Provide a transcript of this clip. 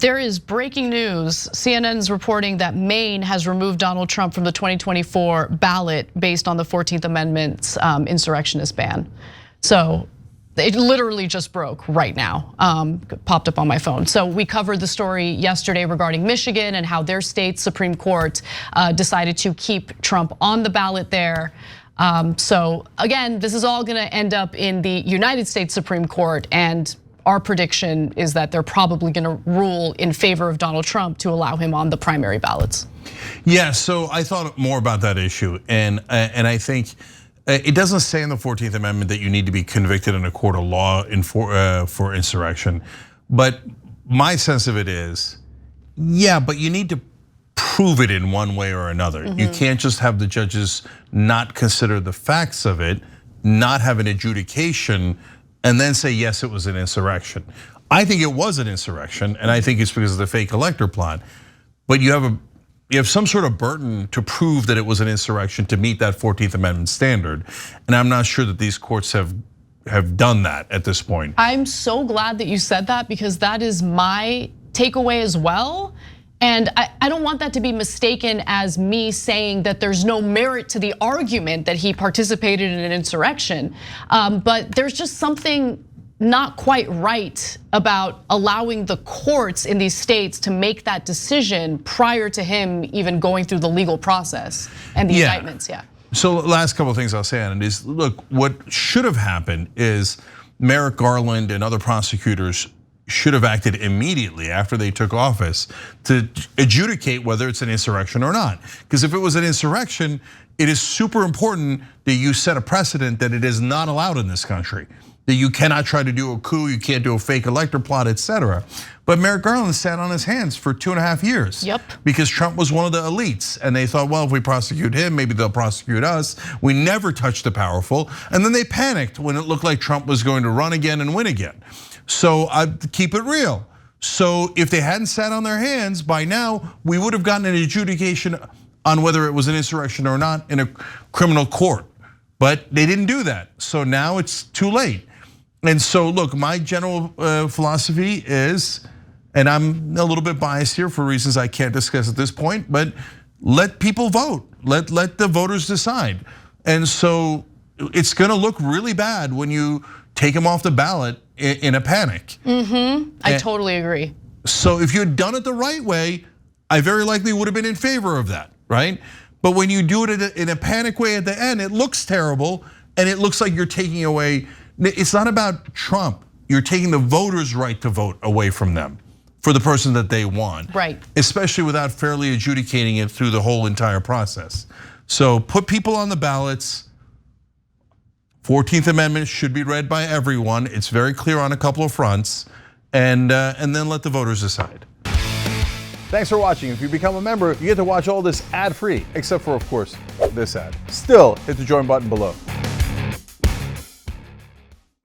There is breaking news. CNN's reporting that Maine has removed Donald Trump from the 2024 ballot based on the 14th Amendment's insurrectionist ban. So it literally just broke right now, popped up on my phone. So we covered the story yesterday regarding Michigan and how their state Supreme Court decided to keep Trump on the ballot there. So again, this is all gonna end up in the United States Supreme Court, and our prediction is that they're probably gonna rule in favor of Donald Trump to allow him on the primary ballots. Yeah, so I thought more about that issue, and I think it doesn't say in the 14th Amendment that you need to be convicted in a court of law for insurrection. But my sense of it is, yeah, but you need to prove it in one way or another. You can't just have the judges not consider the facts of it, not have an adjudication, and then say, yes, it was an insurrection. I think it was an insurrection, and I think it's because of the fake elector plot. But you have some sort of burden to prove that it was an insurrection to meet that 14th Amendment standard. And I'm not sure that these courts have done that at this point. I'm so glad that you said that, because that is my takeaway as well. And I don't want that to be mistaken as me saying that there's no merit to the argument that he participated in an insurrection. But there's just something not quite right about allowing the courts in these states to make that decision prior to him even going through the legal process and the indictments, yeah. So last couple of things I'll say on it is, look, what should have happened is Merrick Garland and other prosecutors should have acted immediately after they took office to adjudicate whether it's an insurrection or not. Because if it was an insurrection, it is super important that you set a precedent that it is not allowed in this country. That you cannot try to do a coup, you can't do a fake elector plot, etc. But Merrick Garland sat on his hands for 2.5 years. Yep. Because Trump was one of the elites, and they thought, well, if we prosecute him, maybe they'll prosecute us. We never touched the powerful, and then they panicked when it looked like Trump was going to run again and win again. So I keep it real. So if they hadn't sat on their hands, by now we would have gotten an adjudication on whether it was an insurrection or not in a criminal court. But they didn't do that. So now it's too late. And so look, my general philosophy is, and I'm a little bit biased here for reasons I can't discuss at this point, but let people vote. Let the voters decide. And so it's gonna look really bad when you take him off the ballot in a panic. I totally agree. So if you had done it the right way, I very likely would have been in favor of that, right? But when you do it in a panic way at the end, it looks terrible, and it looks like you're taking away, it's not about Trump. You're taking the voters' right to vote away from them for the person that they want. Right. Especially without fairly adjudicating it through the whole entire process. So put people on the ballots. 14th Amendment should be read by everyone. It's very clear on a couple of fronts, and then let the voters decide. Thanks for watching. If you become a member, you get to watch all this ad-free, except for, of course, this ad. Still, hit the join button below.